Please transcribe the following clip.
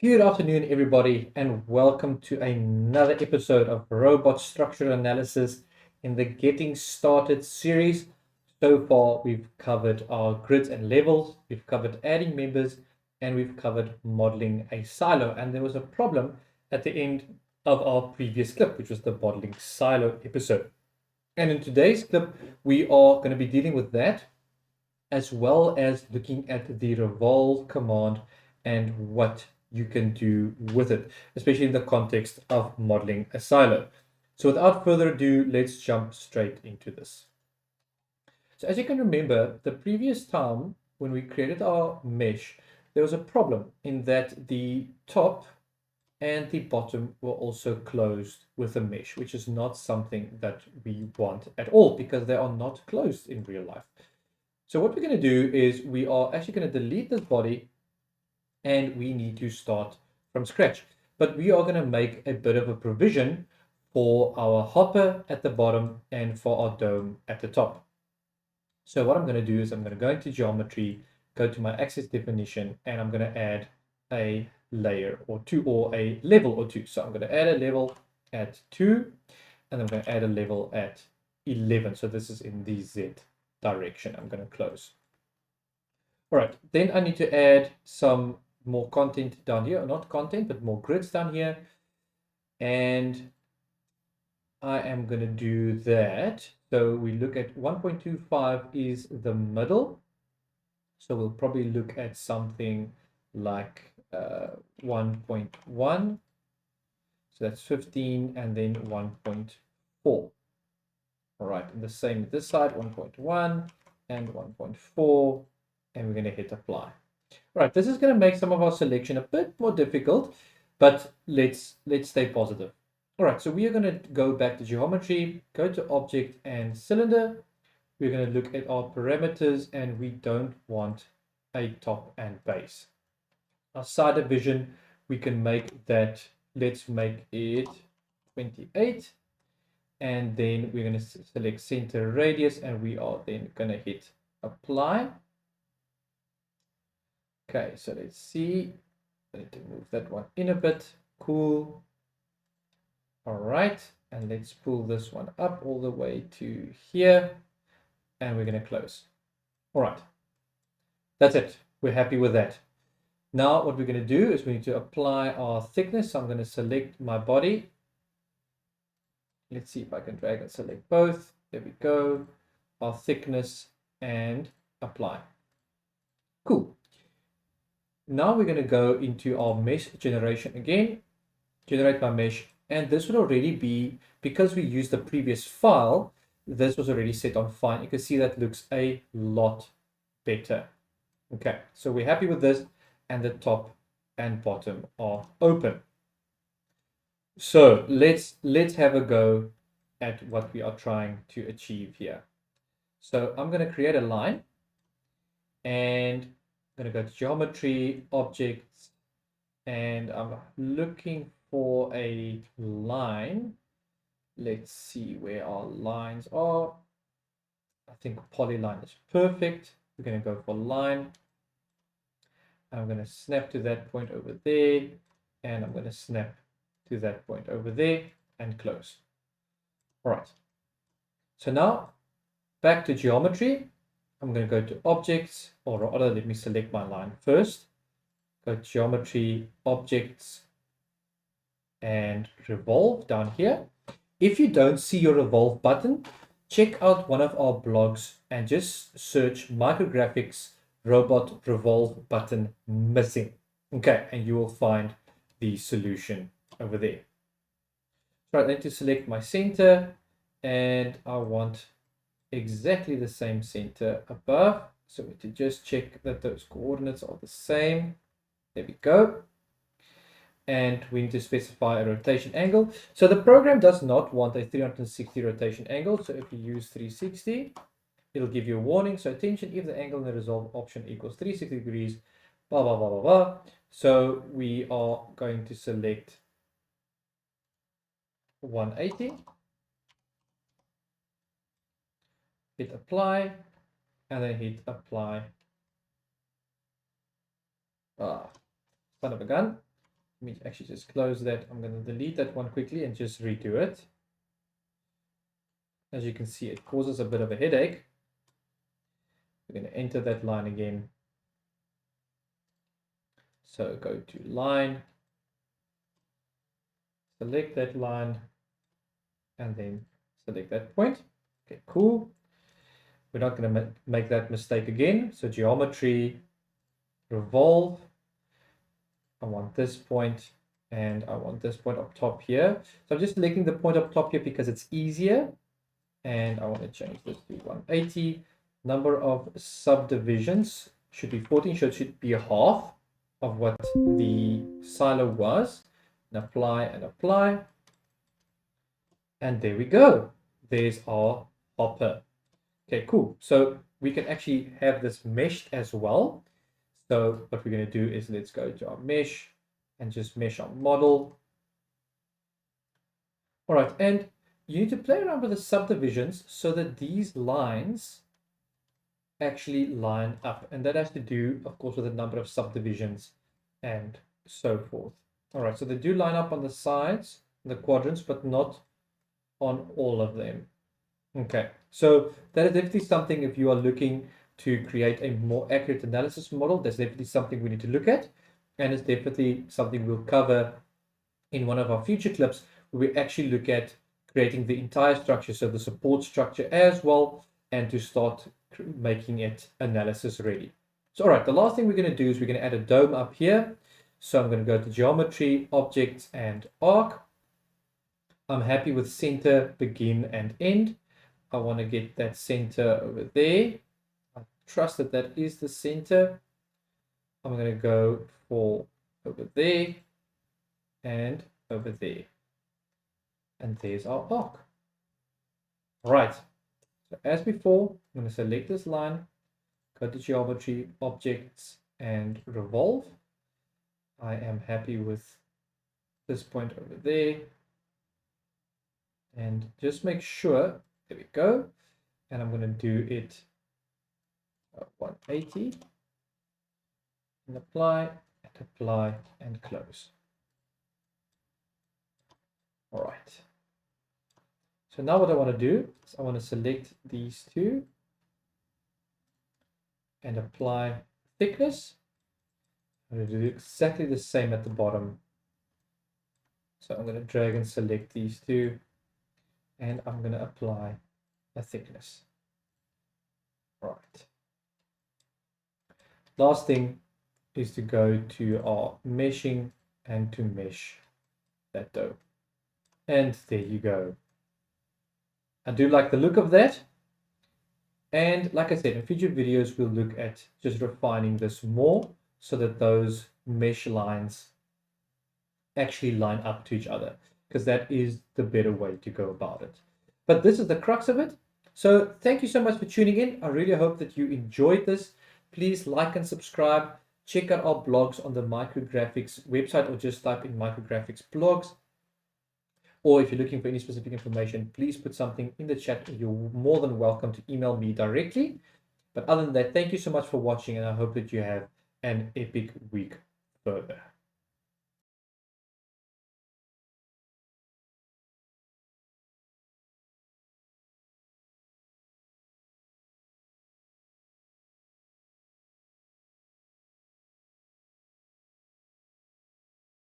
Good afternoon, everybody, and welcome to another episode of Robot Structural Analysis in the Getting Started series. So far, we've covered our grids and levels, we've covered adding members, and we've covered modeling a silo. And there was a problem at the end of our previous clip, which was the modeling silo episode. And in today's clip, we are going to be dealing with that as well as looking at the revolve command and what you can do with it, especially in the context of modeling a silo. So without further ado, let's jump straight into this. So as you can remember, the previous time when we created our mesh, there was a problem in that the top and the bottom were also closed with a mesh, which is not something that we want at all because they are not closed in real life. So what we're going to do is we are actually going to delete this body and we need to start from scratch. But we are going to make a bit of a provision for our hopper at the bottom and for our dome at the top. So what I'm going to do is I'm going to go into geometry, go to my axis definition, and I'm going to add a layer or two or a level or two. So I'm going to add a level at 2 and I'm going to add a level at 11. So this is in the Z direction. I'm going to close. All right, then I need to add some more content down here, or not content, but more grids down here. And I am going to do that. So we look at 1.25 is the middle. So we'll probably look at something like 1.1. So that's 15 and then 1.4. All right, and the same with this side, 1.1 and 1.4, and we're going to hit apply. All right, this is going to make some of our selection a bit more difficult, but let's stay positive. All right, so we are going to go back to geometry, go to object and cylinder. We're going to look at our parameters, and we don't want a top and base. Our side division, we can make that, let's make it 28. And then we're going to select center radius, and we are then going to hit apply. Okay, so let's see. I need to move that one in a bit. Cool. All right, and let's pull this one up all the way to here, and we're going to close. All right, that's it. We're happy with that. Now what we're going to do is we need to apply our thickness. So I'm going to select my body. Let's see if I can drag and select both. There we go. Our thickness and apply. Cool. Now we're going to go into our mesh generation again, generate my mesh, and this would already be, because we used the previous file, this was already set on fine. You can see that looks a lot better. Okay, so we're happy with this, and the top and bottom are open. So let's have a go at what we are trying to achieve here. So I'm going to create a line, and I'm going to go to geometry, objects, and I'm looking for a line. Let's see where our lines are. I think polyline is perfect. We're going to go for line. I'm going to snap to that point over there, and I'm going to snap to that point over there and close. All right. So now back to geometry. I'm going to go to objects, or rather, let me select my line first. Go to geometry, objects, and revolve down here. If you don't see your revolve button, check out one of our blogs and just search Micrographics robot revolve button missing. Okay, and you will find the solution over there. So I need to select my center, and I want exactly the same center above. So we need to just check that those coordinates are the same. There we go. And we need to specify a rotation angle. So the program does not want a 360 rotation angle. So if you use 360, it'll give you a warning. So attention, if the angle in the resolve option equals 360 degrees, blah, blah, blah, blah, blah. So we are going to select 180. Hit apply, and then hit apply. Son of a gun. Let me actually just close that. I'm going to delete that one quickly and just redo it. As you can see, it causes a bit of a headache. We're going to enter that line again. So go to line, select that line, and then select that point. Okay, cool. We're not going to make that mistake again. So geometry, revolve. I want this point and I want this point up top here. So I'm just selecting the point up top here because it's easier. And I want to change this to 180. Number of subdivisions should be 14, so it should be half of what the silo was. And apply and apply. And there we go. There's our hopper. Okay, cool. So we can actually have this meshed as well. So what we're going to do is let's go to our mesh and just mesh our model. All right, and you need to play around with the subdivisions so that these lines actually line up. And that has to do, of course, with the number of subdivisions and so forth. All right, so they do line up on the sides, the quadrants, but not on all of them. Okay, so that is definitely something if you are looking to create a more accurate analysis model, that's definitely something we need to look at. And it's definitely something we'll cover in one of our future clips where we actually look at creating the entire structure, so the support structure as well, and to start making it analysis ready. So, all right, the last thing we're going to do is we're going to add a dome up here. So I'm going to go to geometry, objects, and arc. I'm happy with center, begin, and end. I want to get that center over there. I trust that that is the center. I'm going to go for over there and over there. And there's our arc. All right. So as before, I'm going to select this line, go to geometry, objects, and revolve. I am happy with this point over there. And just make sure, there we go. And I'm going to do it 180. And apply, and close. All right. So now what I want to do is I want to select these two and apply thickness. I'm going to do exactly the same at the bottom. So I'm going to drag and select these two and I'm going to apply a thickness. All right. Last thing is to go to our meshing and to mesh that dome. And there you go. I do like the look of that. And like I said, in future videos, we'll look at just refining this more so that those mesh lines actually line up to each other, because that is the better way to go about it. But this is the crux of it. So thank you so much for tuning in. I really hope that you enjoyed this. Please like and subscribe. Check out our blogs on the Micrographics website, or just type in Micrographics blogs. Or if you're looking for any specific information, please put something in the chat. You're more than welcome to email me directly. But other than that, thank you so much for watching, and I hope that you have an epic week further.